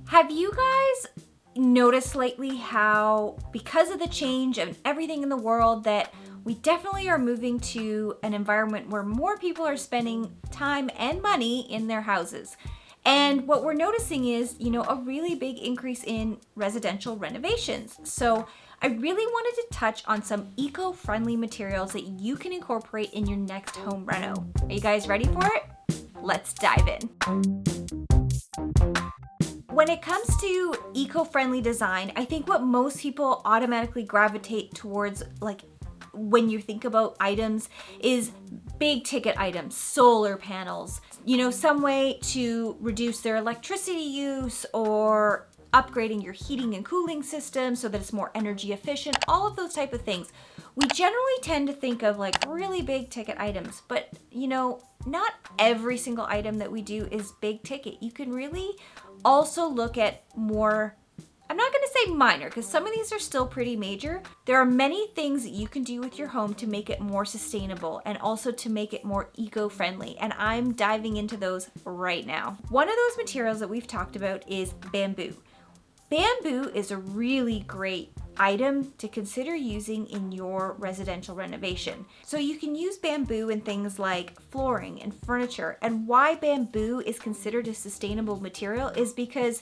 Have you guys noticed lately how, because of the change of everything in the world, that we definitely are moving to an environment where more people are spending time and money in their houses? And what we're noticing is, a really big increase in residential renovations. So I really wanted to touch on some eco-friendly materials that you can incorporate in your next home reno. Are you guys ready for it? Let's dive in. When it comes to eco-friendly design, I think what most people automatically gravitate towards, like when you think about items, is big ticket items, solar panels, some way to reduce their electricity use, or upgrading your heating and cooling system so that it's more energy efficient, all of those type of things. We generally tend to think of like really big ticket items, but not every single item that we do is big ticket. You can really also look at more, I'm not going to say minor, because some of these are still pretty major. There are many things that you can do with your home to make it more sustainable and also to make it more eco-friendly, and I'm diving into those right now. One of those materials that we've talked about is bamboo. Bamboo is a really great item to consider using in your residential renovation. So you can use bamboo in things like flooring and furniture. And why bamboo is considered a sustainable material is because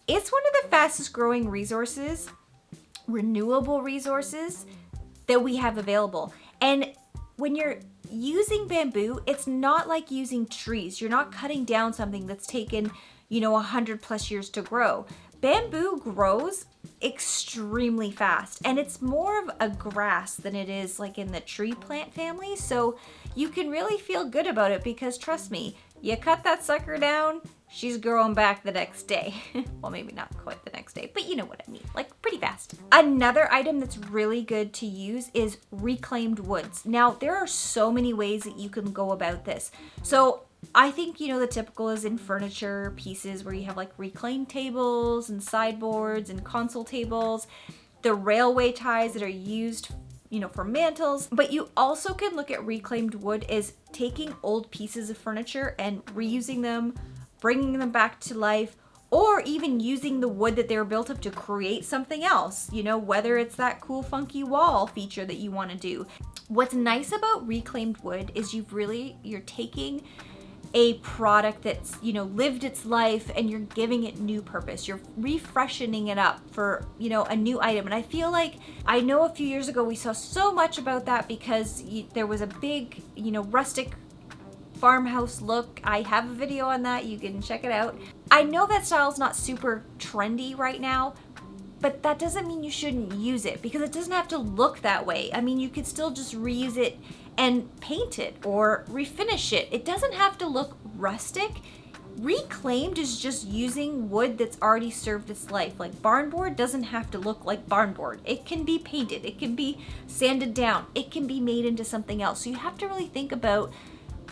it's one of the fastest growing resources, renewable resources that we have available. And when you're using bamboo, it's not like using trees. You're not cutting down something that's taken, 100+ years to grow. Bamboo grows extremely fast, and it's more of a grass than it is like in the tree plant family. So you can really feel good about it because trust me, you cut that sucker down, she's growing back the next day. Well, maybe not quite the next day, but you know what I mean, like pretty fast. Another item that's really good to use is reclaimed woods. Now, there are so many ways that you can go about this. So I think, the typical is in furniture pieces where you have like reclaimed tables and sideboards and console tables, the railway ties that are used, for mantles. But you also can look at reclaimed wood as taking old pieces of furniture and reusing them, bringing them back to life, or even using the wood that they were built up to create something else, whether it's that cool funky wall feature that you want to do. What's nice about reclaimed wood is you're taking a product that's, lived its life and you're giving it new purpose. You're refreshing it up for, a new item. And I feel like, I know a few years ago we saw so much about that because there was a big, rustic farmhouse look. I have a video on that. You can check it out. I know that style's not super trendy right now, but that doesn't mean you shouldn't use it because it doesn't have to look that way. I mean, you could still just reuse it and paint it or refinish it. It doesn't have to look rustic. Reclaimed is just using wood that's already served its life. Like barnboard doesn't have to look like barnboard. It can be painted, it can be sanded down, it can be made into something else. So you have to really think about,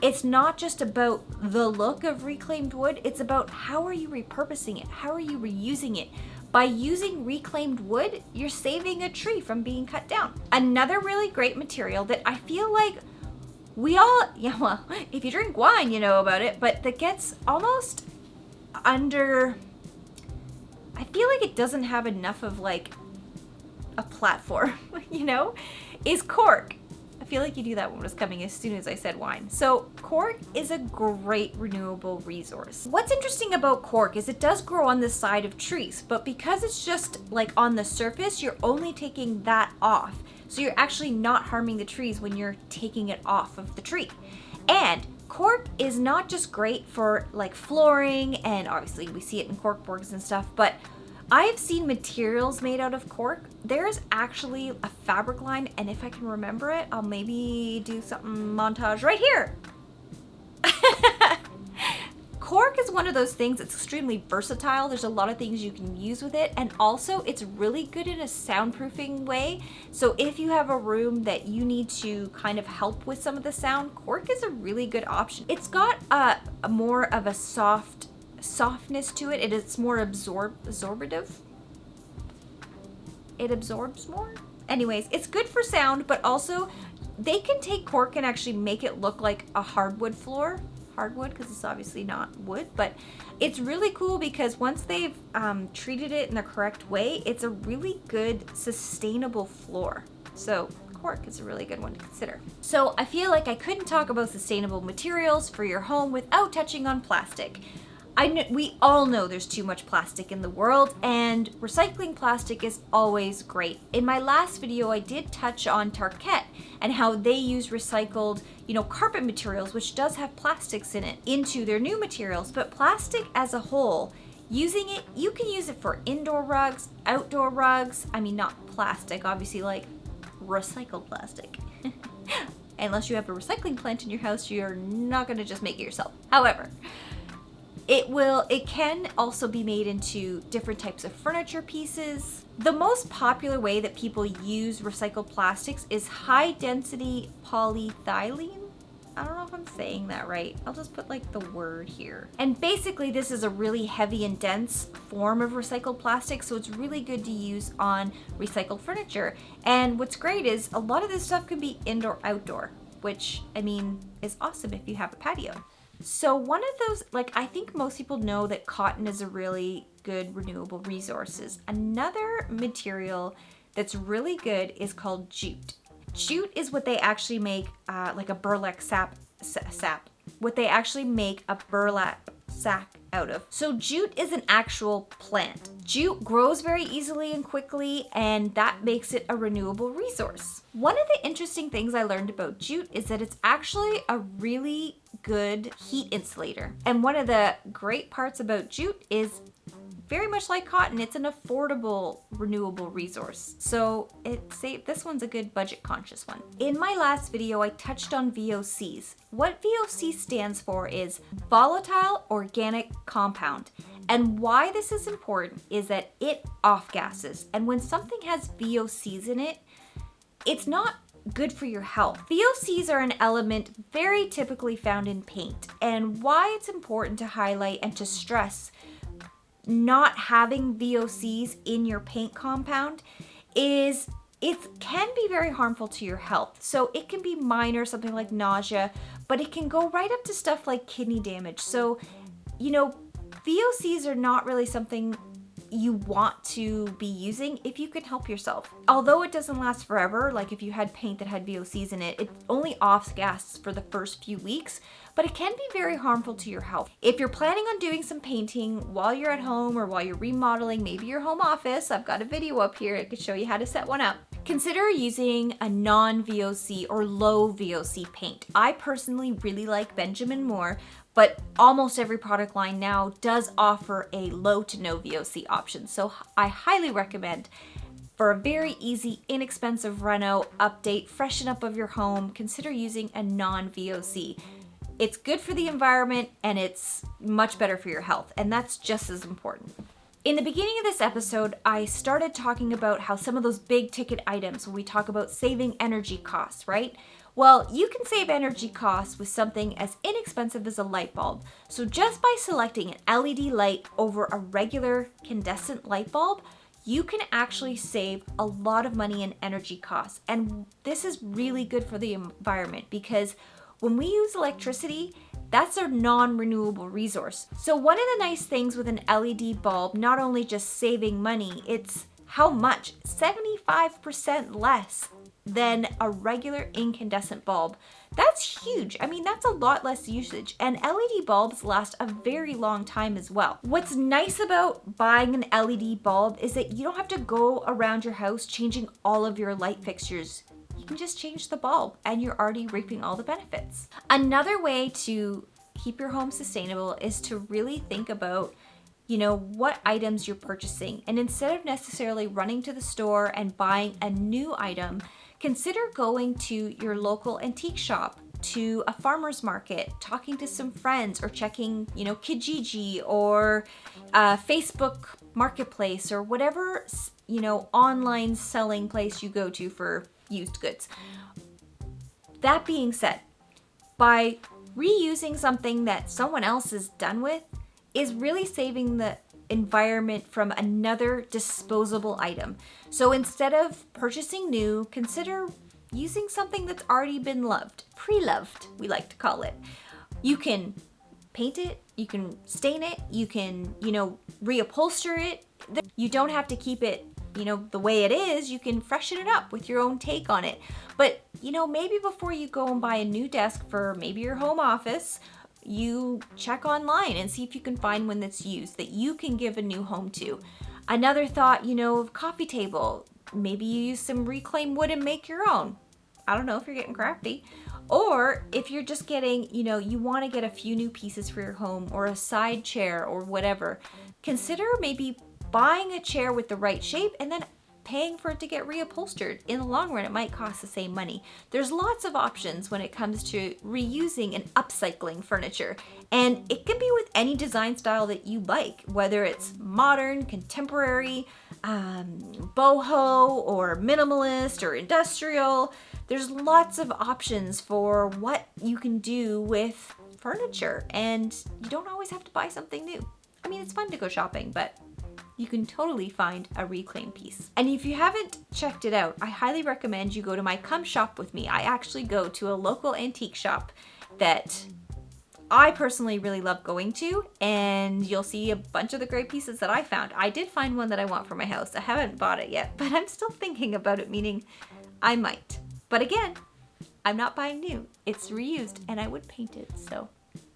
it's not just about the look of reclaimed wood, it's about how are you repurposing it? How are you reusing it? By using reclaimed wood, you're saving a tree from being cut down. Another really great material that I feel like we all, if you drink wine, you know about it, but that gets almost under, I feel like it doesn't have enough of like a platform, is cork. I feel like you knew that one was coming as soon as I said wine. So cork is a great renewable resource. What's interesting about cork is it does grow on the side of trees, but because it's just like on the surface, you're only taking that off. So you're actually not harming the trees when you're taking it off of the tree. And cork is not just great for like flooring, and obviously we see it in cork boards and stuff, but I've seen materials made out of cork. There's actually a fabric line, and if I can remember it, I'll maybe do something montage right here. Cork is one of those things that's extremely versatile. There's a lot of things you can use with it, and also it's really good in a soundproofing way. So if you have a room that you need to kind of help with some of the sound, cork is a really good option. It's got a more of a softness to it. It's more absorbative. It absorbs more. Anyways, it's good for sound, but also they can take cork and actually make it look like a hardwood floor. hardwood because it's obviously not wood, but it's really cool because once they've treated it in the correct way, it's a really good sustainable floor. So cork is a really good one to consider. So I feel like I couldn't talk about sustainable materials for your home without touching on plastic. We all know there's too much plastic in the world, and recycling plastic is always great. In my last video, I did touch on Tarkett and how they use recycled, carpet materials, which does have plastics in it, into their new materials. But plastic as a whole, using it, you can use it for indoor rugs, outdoor rugs. I mean, not plastic, obviously, like recycled plastic. Unless you have a recycling plant in your house, you're not going to just make it yourself. However, it can also be made into different types of furniture pieces. The most popular way that people use recycled plastics is high density polyethylene. I don't know if I'm saying that right. I'll just put like the word here. And basically this is a really heavy and dense form of recycled plastic, so it's really good to use on recycled furniture. And what's great is a lot of this stuff can be indoor, outdoor, which is awesome if you have a patio. So one of those, I think most people know that cotton is a really good renewable resource. Another material that's really good is called jute. Jute is what they actually make, like a burlap sap. What they actually make a burlap sack out of. So jute is an actual plant. Jute grows very easily and quickly, and that makes it a renewable resource. One of the interesting things I learned about jute is that it's actually a really good heat insulator. And one of the great parts about jute is, very much like cotton, it's an affordable renewable resource. So this one's a good budget conscious one. In my last video, I touched on VOCs. What VOC stands for is volatile organic compound. And why this is important is that it off-gasses. And when something has VOCs in it, it's not good for your health. VOCs are an element very typically found in paint. And why it's important to highlight and to stress not having VOCs in your paint compound is it can be very harmful to your health. So it can be minor, something like nausea, but it can go right up to stuff like kidney damage. So, VOCs are not really something you want to be using if you can help yourself. Although it doesn't last forever, like if you had paint that had VOCs in it, it only off-gas for the first few weeks, but it can be very harmful to your health. If you're planning on doing some painting while you're at home or while you're remodeling maybe your home office, I've got a video up here that could show you how to set one up. Consider using a non-VOC or low VOC paint. I personally really like Benjamin Moore, but almost every product line now does offer a low to no VOC option. So I highly recommend, for a very easy, inexpensive reno, update, freshen up of your home, consider using a non-VOC. It's good for the environment and it's much better for your health, and that's just as important. In the beginning of this episode, I started talking about how some of those big ticket items, when we talk about saving energy costs, right? Well, you can save energy costs with something as inexpensive as a light bulb. So just by selecting an LED light over a regular incandescent light bulb, you can actually save a lot of money in energy costs. And this is really good for the environment because when we use electricity, that's a non-renewable resource. So one of the nice things with an LED bulb, not only just saving money, it's how much? 75% less than a regular incandescent bulb. That's huge. That's a lot less usage, and LED bulbs last a very long time as well. What's nice about buying an LED bulb is that you don't have to go around your house changing all of your light fixtures. You can just change the bulb and you're already reaping all the benefits. Another way to keep your home sustainable is to really think about what items you're purchasing. And instead of necessarily running to the store and buying a new item, consider going to your local antique shop, to a farmer's market, talking to some friends, or checking, Kijiji or Facebook Marketplace or whatever, online selling place you go to for used goods. That being said, by reusing something that someone else is done with is really saving the environment from another disposable item. So instead of purchasing new, consider using something that's already been loved, pre-loved, we like to call it. You can paint it, you can stain it, you can, reupholster it. You don't have to keep it, the way it is. You can freshen it up with your own take on it. But, maybe before you go and buy a new desk for maybe your home office, you check online and see if you can find one that's used that you can give a new home to. Another thought, coffee table. Maybe you use some reclaimed wood and make your own. I don't know if you're getting crafty. Or if you're just getting, you want to get a few new pieces for your home or a side chair or whatever, consider maybe buying a chair with the right shape and then paying for it to get reupholstered. In the long run, it might cost the same money. There's lots of options when it comes to reusing and upcycling furniture. And it can be with any design style that you like, whether it's modern, contemporary, boho, or minimalist, or industrial. There's lots of options for what you can do with furniture, and you don't always have to buy something new. I mean, it's fun to go shopping, but you can totally find a reclaimed piece. And if you haven't checked it out, I highly recommend you go to my Come Shop With Me. I actually go to a local antique shop that I personally really love going to, and you'll see a bunch of the great pieces that I found. I did find one that I want for my house. I haven't bought it yet, but I'm still thinking about it, meaning I might. But again, I'm not buying new. It's reused and I would paint it, so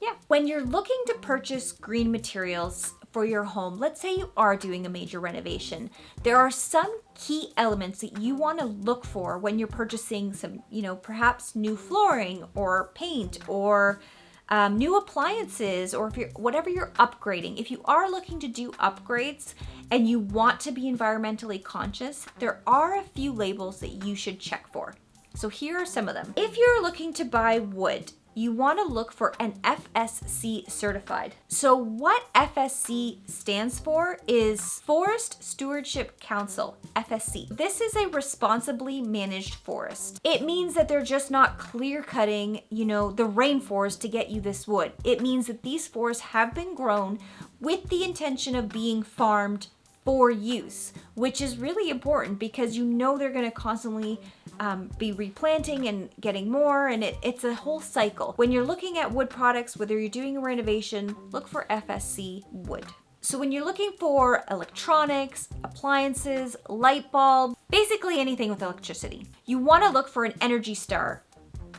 yeah. When you're looking to purchase green materials for your home, let's say you are doing a major renovation, there are some key elements that you want to look for when you're purchasing some, perhaps new flooring or paint or new appliances, or whatever you're upgrading. If you are looking to do upgrades and you want to be environmentally conscious, there are a few labels that you should check for. So here are some of them. If you're looking to buy wood, you want to look for an FSC certified. So what FSC stands for is Forest Stewardship Council, FSC. This is a responsibly managed forest. It means that they're just not clear cutting, the rainforest to get you this wood. It means that these forests have been grown with the intention of being farmed for use, which is really important because they're going to constantly be replanting and getting more, and it's a whole cycle. When you're looking at wood products, whether you're doing a renovation, look for FSC wood. So when you're looking for electronics, appliances, light bulbs, basically anything with electricity, you want to look for an Energy Star.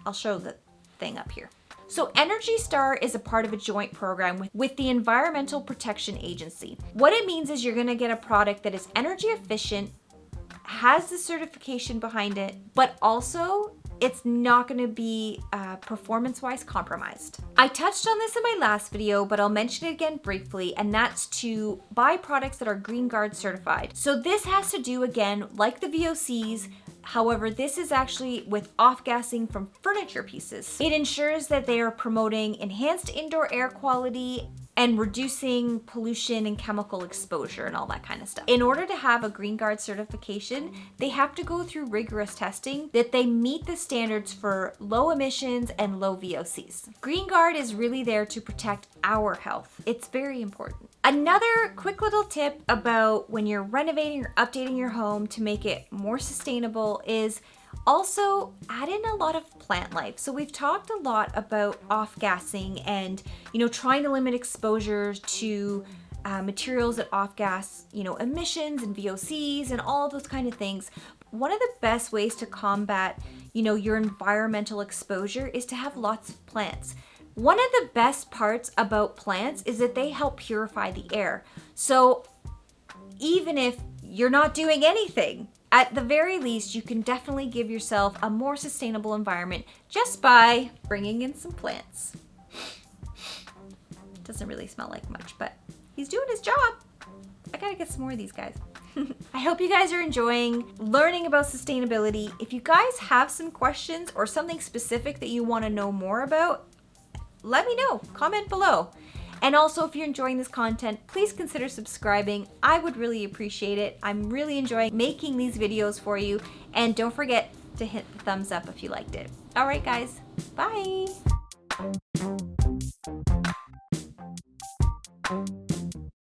I'll show the thing up here. So Energy Star is a part of a joint program with the Environmental Protection Agency. What it means is you're going to get a product that is energy efficient, has the certification behind it, but also it's not going to be performance-wise compromised. I touched on this in my last video, but I'll mention it again briefly, and that's to buy products that are Green Guard certified. So this has to do, again, like the VOCs. However, this is actually with off-gassing from furniture pieces. It ensures that they are promoting enhanced indoor air quality and reducing pollution and chemical exposure and all that kind of stuff. In order to have a Green Guard certification, they have to go through rigorous testing that they meet the standards for low emissions and low VOCs. Green Guard is really there to protect our health. It's very important. Another quick little tip about when you're renovating or updating your home to make it more sustainable is also add in a lot of plant life. So we've talked a lot about off-gassing and, trying to limit exposures to materials that off-gas, emissions and VOCs and all of those kind of things. One of the best ways to combat, your environmental exposure is to have lots of plants. One of the best parts about plants is that they help purify the air. So even if you're not doing anything, at the very least, you can definitely give yourself a more sustainable environment just by bringing in some plants. Doesn't really smell like much, but he's doing his job. I gotta get some more of these guys. I hope you guys are enjoying learning about sustainability. If you guys have some questions or something specific that you want to know more about, let me know. Comment below. And also, if you're enjoying this content, please consider subscribing. I would really appreciate it. I'm really enjoying making these videos for you. And don't forget to hit the thumbs up if you liked it. All right, guys. Bye.